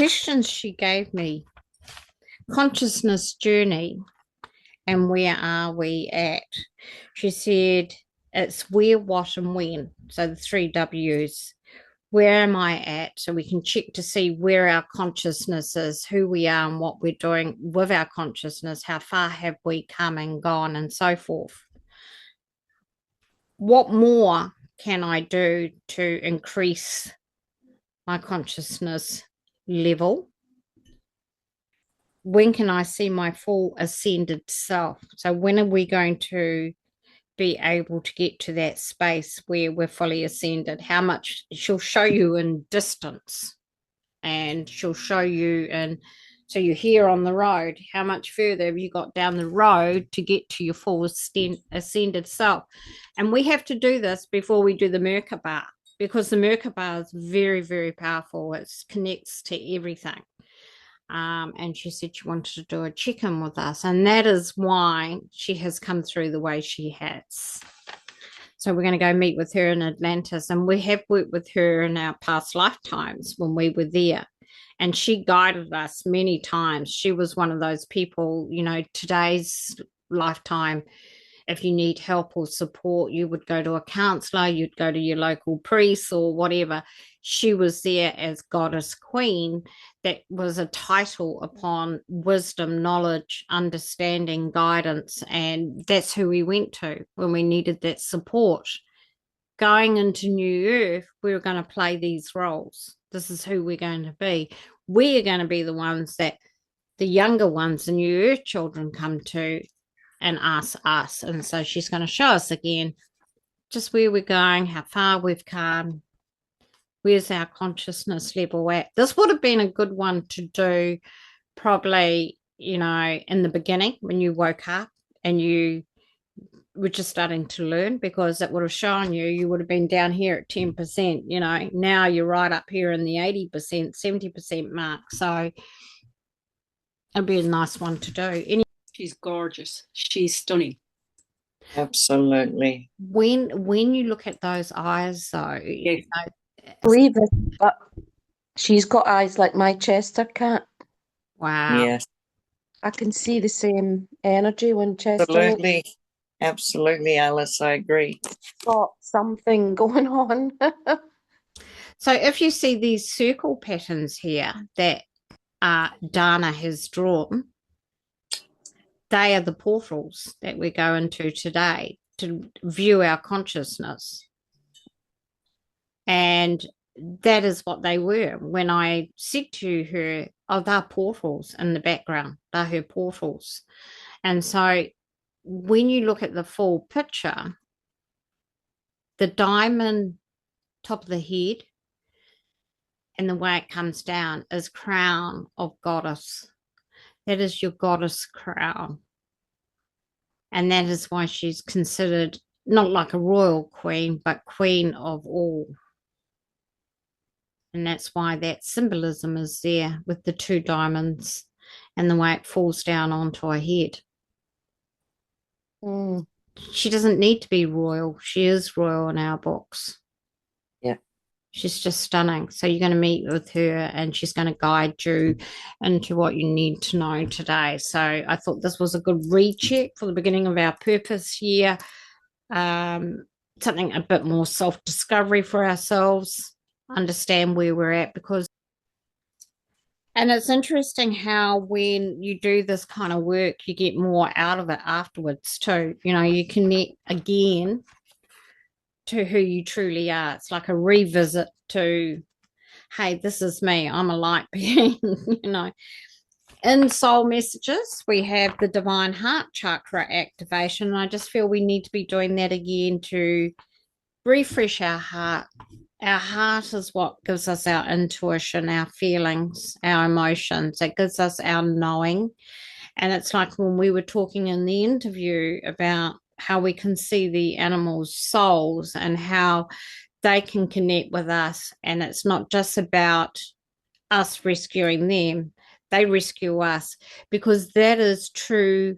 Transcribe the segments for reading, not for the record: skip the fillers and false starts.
questions she gave me: consciousness journey, and where are we at? She said it's where, what, and when. So the three W's. Where am I at? So we can check to see where our consciousness is, who we are, and what we're doing with our consciousness. How far have we come and gone, and so forth. What more can I do to increase my consciousness level? When can I see my full ascended self? So when are we going to be able to get to that space where we're fully ascended? How much? She'll show you in distance, and she'll show you in, so you're here on the road, how much further have you got down the road to get to your full ascended self? And we have to do this before we do the Merkaba, because the Merkaba is very, very powerful. It connects to everything. And she said she wanted to do a check-in with us, and that is why she has come through the way she has. So we're going to go meet with her in Atlantis, and we have worked with her in our past lifetimes when we were there, and she guided us many times. She was one of those people, today's lifetime, if you need help or support, you would go to a counselor, you'd go to your local priest or whatever. She was there as goddess queen. That was a title upon wisdom, knowledge, understanding, guidance, and that's who we went to when we needed that support. Going into New Earth, we were going to play these roles. This is who we're going to be. We're going to be the ones that the younger ones, the New Earth children, come to and ask us. And so she's going to show us again just where we're going, how far we've come, where's our consciousness level at. This would have been a good one to do probably, in the beginning when you woke up and you were just starting to learn, because it would have shown you would have been down here at 10%, now you're right up here in the 80%, 70% mark. So it'd be a nice one to do. She's gorgeous. She's stunning. Absolutely. When you look at those eyes, though, believe it, but she's got eyes like my Chester cat. Wow. Yes. I can see the same energy when Chester Absolutely. Absolutely, Alice, I agree. got something going on. So if you see these circle patterns here that Dana has drawn, they are the portals that we go into today to view our consciousness. And that is what they were. When I said to her, oh, they're portals in the background, they're her portals. And so when you look at the full picture, the diamond top of the head and the way it comes down is crown of goddess. That is your goddess crown. And that is why she's considered not like a royal queen, but queen of all. And that's why that symbolism is there with the two diamonds and the way it falls down onto her head. She doesn't need to be royal. She is royal in our books. Yeah. She's just stunning. So you're going to meet with her and she's going to guide you into what you need to know today. So I thought this was a good recheck for the beginning of our purpose year. Something a bit more self-discovery for ourselves, understand where we're at, and it's interesting how when you do this kind of work, you get more out of it afterwards too. You connect again to who you truly are. It's like a revisit to, hey, this is me. I'm a light being, In soul messages, we have the divine heart chakra activation. And I just feel we need to be doing that again to refresh our heart. Our heart is what gives us our intuition, our feelings, our emotions. It gives us our knowing. And it's like when we were talking in the interview about how we can see the animals' souls and how they can connect with us. And it's not just about us rescuing them. They rescue us, because that is true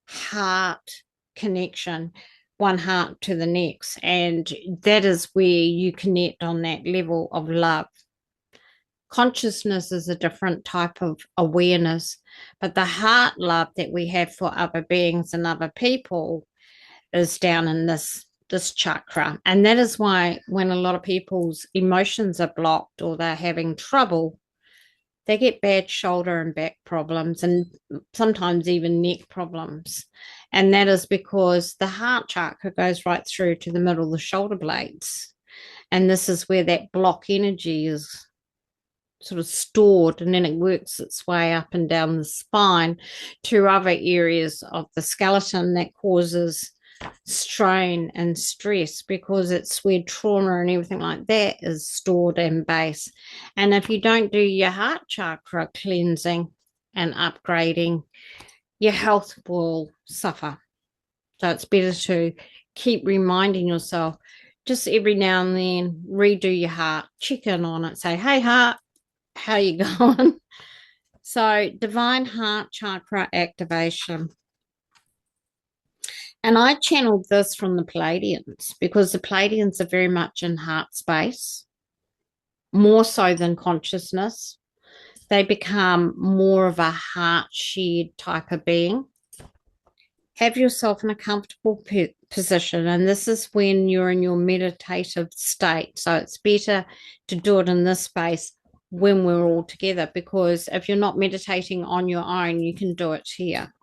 heart connection, one heart to the next. And that is where you connect on that level of love. Consciousness is a different type of awareness, but the heart love that we have for other beings and other people is down in this chakra. And that is why when a lot of people's emotions are blocked or they're having trouble, they get bad shoulder and back problems and sometimes even neck problems. And that is because the heart chakra goes right through to the middle of the shoulder blades. And this is where that block energy is sort of stored, and then it works its way up and down the spine to other areas of the skeleton that causes strain and stress, because it's where trauma and everything like that is stored and base. And if you don't do your heart chakra cleansing and upgrading, your health will suffer. So it's better to keep reminding yourself, just every now and then, redo your heart, check in on it, say, hey heart, how you going? So divine heart chakra activation. And I channeled this from the Pleiadians, because the Pleiadians are very much in heart space, more so than consciousness. They become more of a heart shared type of being. Have yourself in a comfortable position, and this is when you're in your meditative state. So it's better to do it in this space when we're all together, because if you're not meditating on your own, you can do it here.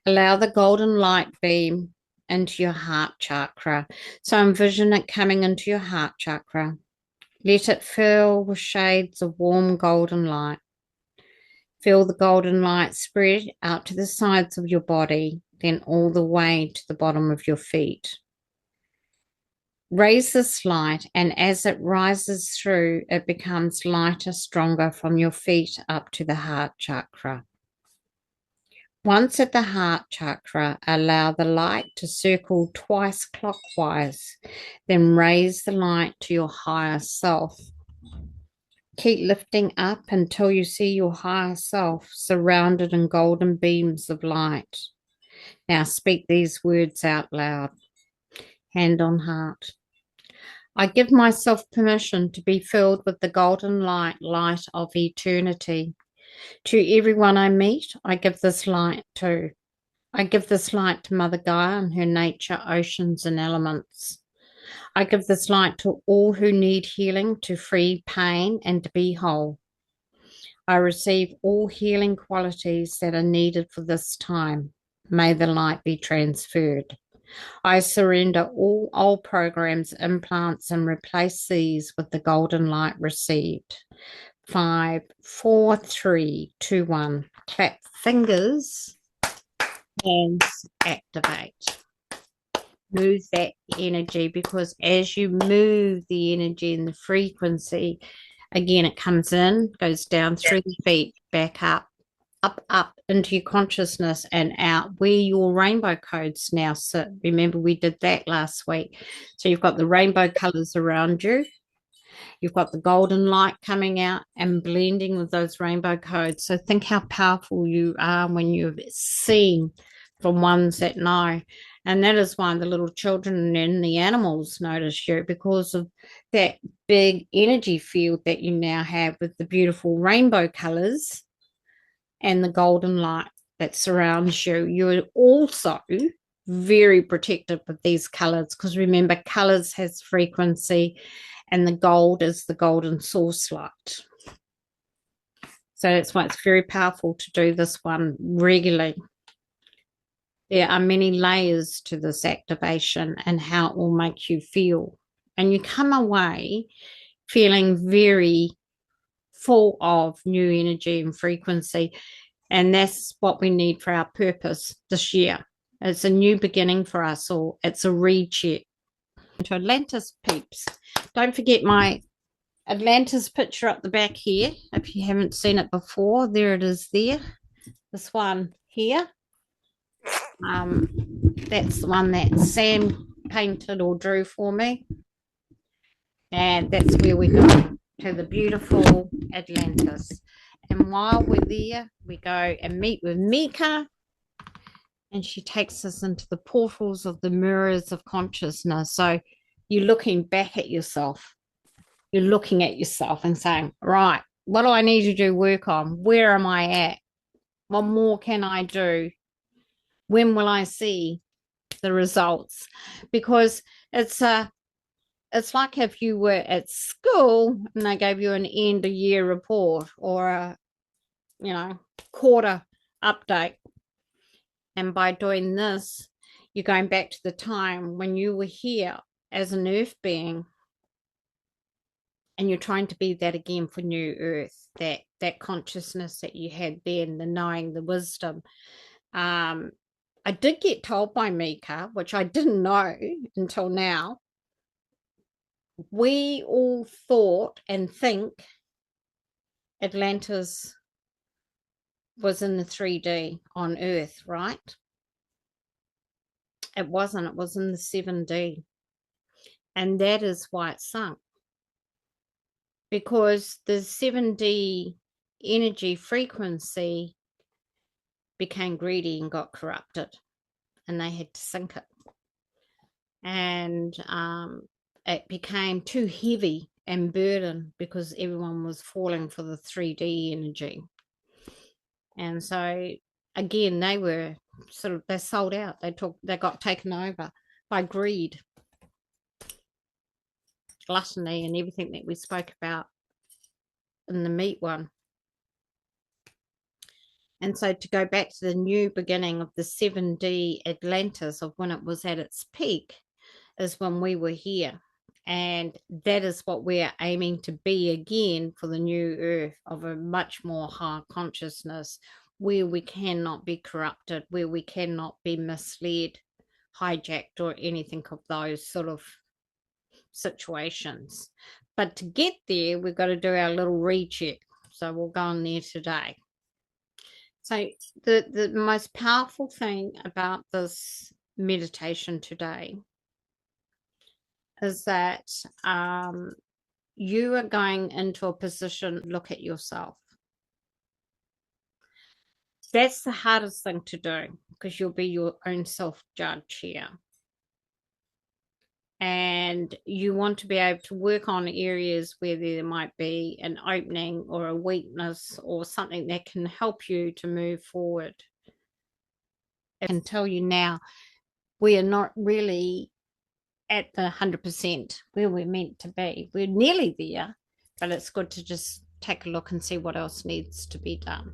Allow the golden light beam into your heart chakra. So envision it coming into your heart chakra. Let it fill with shades of warm golden light. Feel the golden light spread out to the sides of your body, then all the way to the bottom of your feet. Raise this light, and as it rises through, it becomes lighter, stronger from your feet up to the heart chakra. Once at the heart chakra, allow the light to circle twice clockwise, then raise the light to your higher self. Keep lifting up until you see your higher self surrounded in golden beams of light. Now speak these words out loud. Hand on heart. I give myself permission to be filled with the golden light of eternity. To everyone I meet, I give this light to. I give this light to Mother Gaia and her nature, oceans, and elements. I give this light to all who need healing, to free pain and to be whole. I receive all healing qualities that are needed for this time. May the light be transferred. I surrender all old programs, implants, and replace these with the golden light received. 5, 4, 3, 2, 1. Clap fingers, hands, activate. Move that energy, because as you move the energy and the frequency, again, it comes in, goes down through the feet, back up, up into your consciousness and out where your rainbow codes now sit. Remember, we did that last week. So you've got the rainbow colors around you. You've got the golden light coming out and blending with those rainbow codes. So think how powerful you are when you've seen from ones that know. And that is why the little children and the animals notice you, because of that big energy field that you now have with the beautiful rainbow colors and the golden light that surrounds you. You're also very protective of these colors, because remember, colors has frequency, and the gold is the golden source light. So that's why it's very powerful to do this one regularly. There are many layers to this activation and how it will make you feel. And you come away feeling very full of new energy and frequency. And that's what we need for our purpose this year. It's a new beginning for us all. It's a recheck. To Atlantis peeps. Don't forget my Atlantis picture up the back here. If you haven't seen it before, there it is there. This one here. That's the one that Sam painted or drew for me. And that's where we go, to the beautiful Atlantis. And while we're there, we go and meet with Mika, and she takes us into the portals of the mirrors of consciousness. So you're looking back at yourself. You're looking at yourself and saying, right, What do I need to do work on? Where am I at? What more can I do? When will I see the results? Because it's like if you were at school and they gave you an end of year report or a quarter update. And by doing this, you're going back to the time when you were here as an earth being, and you're trying to be that again for new earth, that consciousness that you had then, the knowing, the wisdom. I did get told by Mika, which I didn't know until now. We all thought and think Atlantis was in the 3D on Earth, right? It wasn't. It was in the 7D. And that is why it sunk. Because the 7D energy frequency became greedy and got corrupted. And they had to sink it. And it became too heavy and burden because everyone was falling for the 3D energy. And so again, they were they sold out. They got taken over by greed, gluttony, and everything that we spoke about in the meat one. And so to go back to the new beginning of the 7D Atlantis, of when it was at its peak, is when we were here. And that is what we're aiming to be again for the new earth, of a much more higher consciousness, where we cannot be corrupted, where we cannot be misled, hijacked, or anything of those sort of situations. But to get there, we've got to do our little recheck. So we'll go on there today. So the most powerful thing about this meditation today is that you are going into a position, look at yourself. That's the hardest thing to do, because you'll be your own self-judge here. And you want to be able to work on areas where there might be an opening or a weakness or something that can help you to move forward. I can tell you now, we are not really at the 100% where we're meant to be. We're nearly there, but it's good to just take a look and see what else needs to be done.